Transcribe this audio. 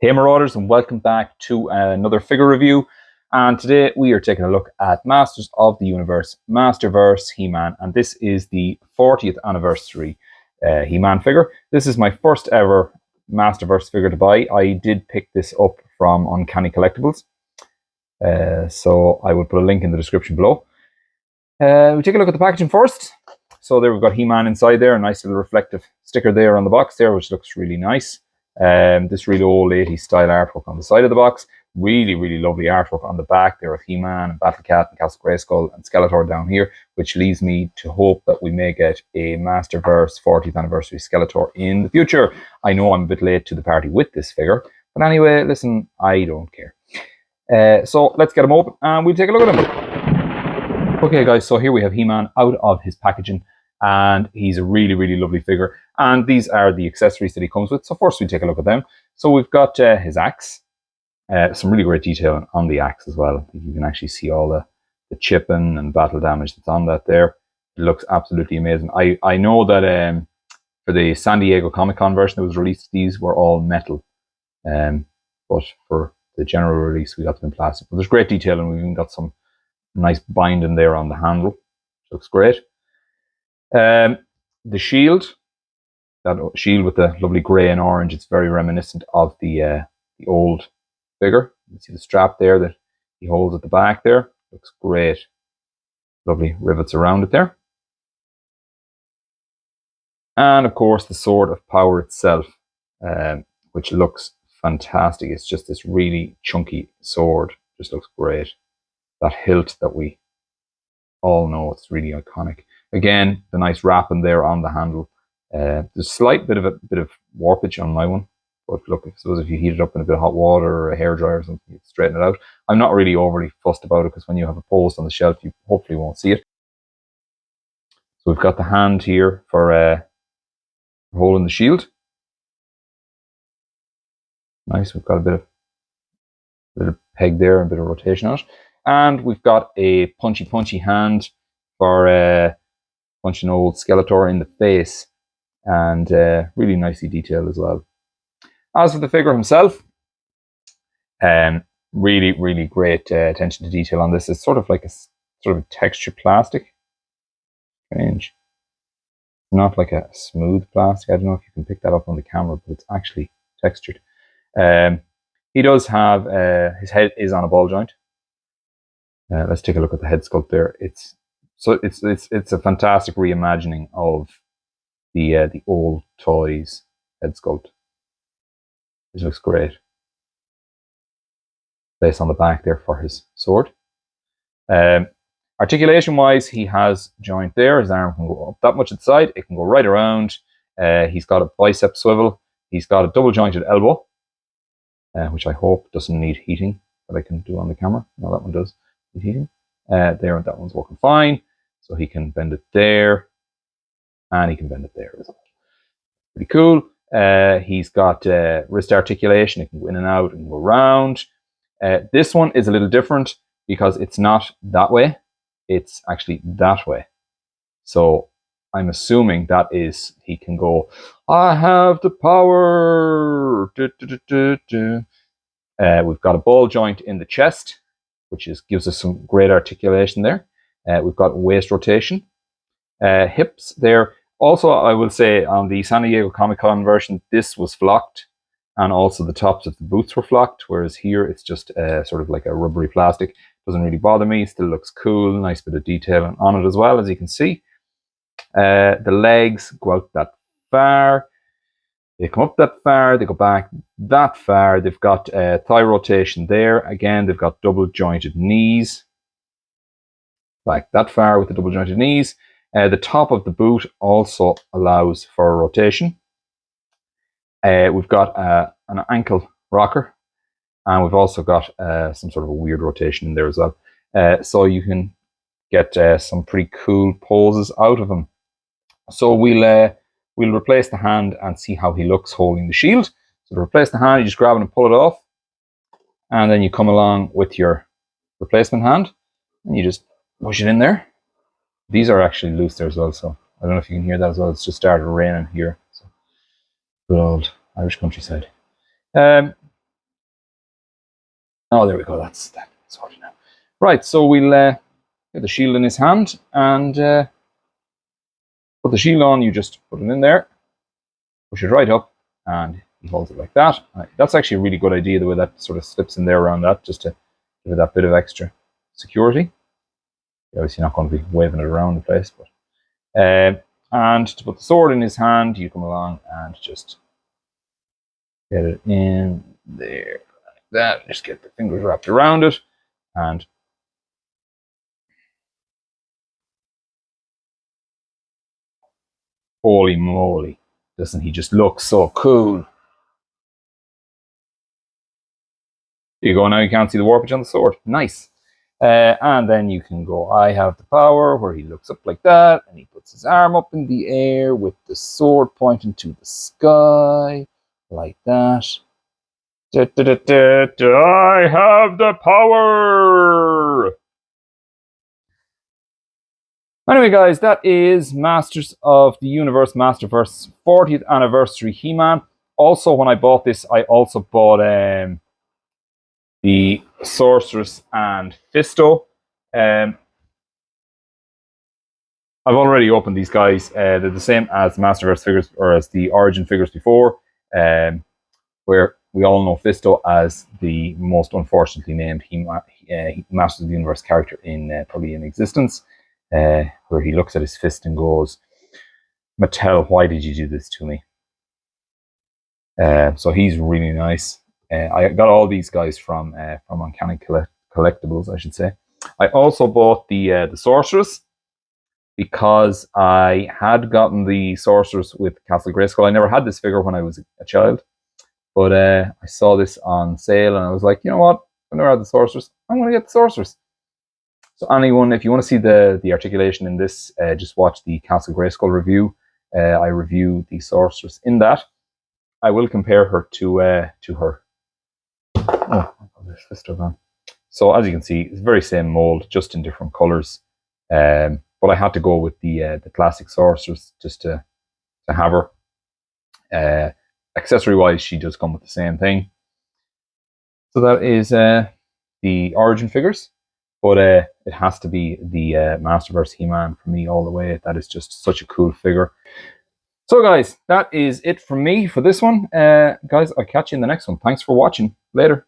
Hey Marauders, and welcome back to another figure review. And today we are taking a look at Masters of the Universe, Masterverse He-Man, and this is the 40th anniversary He-Man figure. This is my first ever Masterverse figure to buy. I did pick this up from Uncanny Collectibles, so I will put a link in the description below. We take a look at the packaging first. So there we've got He-Man inside there, a nice little reflective sticker there on the box there, which looks really nice. This really old 80s style artwork on the side of the box. Really, really lovely artwork on the back there of He-Man and Battle Cat and Castle Grayskull and Skeletor down here, which leads me to hope that we may get a Masterverse 40th anniversary Skeletor in the future. I know I'm a bit late to the party with this figure, but anyway, listen, I don't care. So let's get him open and we'll take a look at him. Okay guys, so here we have He-Man out of his packaging, and he's a really, really lovely figure. And these are the accessories that he comes with. So first we take a look at them. So we've got his axe. Some really great detail on the axe as well. You can actually see all the chipping and battle damage that's on that there. It looks absolutely amazing. I know that for the San Diego Comic-Con version that was released, these were all metal. But for the general release, we got them in plastic. But there's great detail, and we've even got some nice binding there on the handle. Looks great. The shield, that shield with the lovely grey and orange, it's very reminiscent of the old figure. You can see the strap there that he holds at the back there. Looks great. Lovely rivets around it there. And of course the Sword of Power itself, which looks fantastic. It's just this really chunky sword. Just looks great. That hilt that we all know, it's really iconic. Again, the nice wrapping there on the handle. There's a slight bit of warpage on my one, but look, I suppose if you heat it up in a bit of hot water or a hairdryer or something, you can straighten it out. I'm not really overly fussed about it, because when you have a post on the shelf, you hopefully won't see it. So we've got the hand here for holding the shield. Nice. We've got a bit of peg there, and a bit of rotation on it. And we've got a punchy hand for punching old Skeletor in the face, and really nicely detailed as well. As for the figure himself, really, really great attention to detail on this. It's sort of like a textured plastic. Strange. Not like a smooth plastic. I don't know if you can pick that up on the camera, but it's actually textured. He does have his head is on a ball joint. Let's take a look at the head sculpt there. It's a fantastic reimagining of the old toys head sculpt. This looks great. Place on the back there for his sword. Articulation wise, he has joint there. His arm can go up that much at the side. It can go right around. He's got a bicep swivel. He's got a double jointed elbow, which I hope doesn't need heating, that I can do on the camera. No, that one does need heating. There, that one's working fine. So he can bend it there, and he can bend it there as well. Pretty cool. He's got wrist articulation. It can go in and out and go around. This one is a little different because it's not that way. It's actually that way. So I'm assuming that is, he can go, I have the power. We've got a ball joint in the chest, which gives us some great articulation there. We've got waist rotation. Hips there. Also, I will say on the San Diego Comic-Con version, this was flocked, and also the tops of the boots were flocked, whereas here it's just sort of like a rubbery plastic. Doesn't really bother me. Still looks cool. Nice bit of detail on it as well, as you can see. The legs go out that far. They come up that far. They go back that far. They've got thigh rotation there. Again, they've got double jointed knees. Back that far with the double jointed knees. The top of the boot also allows for rotation. We've got an ankle rocker, and we've also got some sort of a weird rotation in there as well. So you can get some pretty cool poses out of him. So we'll replace the hand and see how he looks holding the shield. So to replace the hand, you just grab it and pull it off, and then you come along with your replacement hand, and you just push it in there. These are actually loose there as well, so I don't know if you can hear that as well. It's just started raining here. So good old Irish countryside. Oh, there we go. That's sorted now. Right, so we'll get the shield in his hand and put the shield on. You just put it in there, push it right up, and he holds it like that. That's actually a really good idea, the way that sort of slips in there around that, just to give it that bit of extra security. You're obviously not going to be waving it around the place, but and to put the sword in his hand, you come along and just get it in there like that. Just get the fingers wrapped around it, and holy moly, doesn't he just look so cool? There you go. Now you can't see the warpage on the sword. Nice. And then you can go, I have the power, where he looks up like that, and he puts his arm up in the air with the sword pointing to the sky, like that. Da, da, da, da, da, I have the power! Anyway, guys, that is Masters of the Universe Masterverse 40th Anniversary He-Man. Also, when I bought this, I also bought the Sorceress and Fisto. I've already opened these guys. They're the same as Masterverse figures, or as the Origin figures before, where we all know Fisto as the most unfortunately named Masters of the Universe character in probably in existence, where he looks at his fist and goes, "Mattel, why did you do this to me?" So he's really nice. I got all these guys from Uncanny Collectibles, I should say. I also bought the Sorceress, because I had gotten the Sorceress with Castle Grayskull. I never had this figure when I was a child, but I saw this on sale and I was like, you know what? I never had the Sorceress. I'm going to get the Sorceress. So anyone, if you want to see the articulation in this, just watch the Castle Grayskull review. I review the Sorceress in that. I will compare her to her. Oh, there's Fisto gone. So as you can see, it's the very same mold, just in different colours. But I had to go with the classic Sorceress just to have her. Accessory wise, she does come with the same thing. So that is the Origin figures, but it has to be the Masterverse He-Man for me all the way. That is just such a cool figure. So guys, that is it from me for this one. Guys, I'll catch you in the next one. Thanks for watching. Later.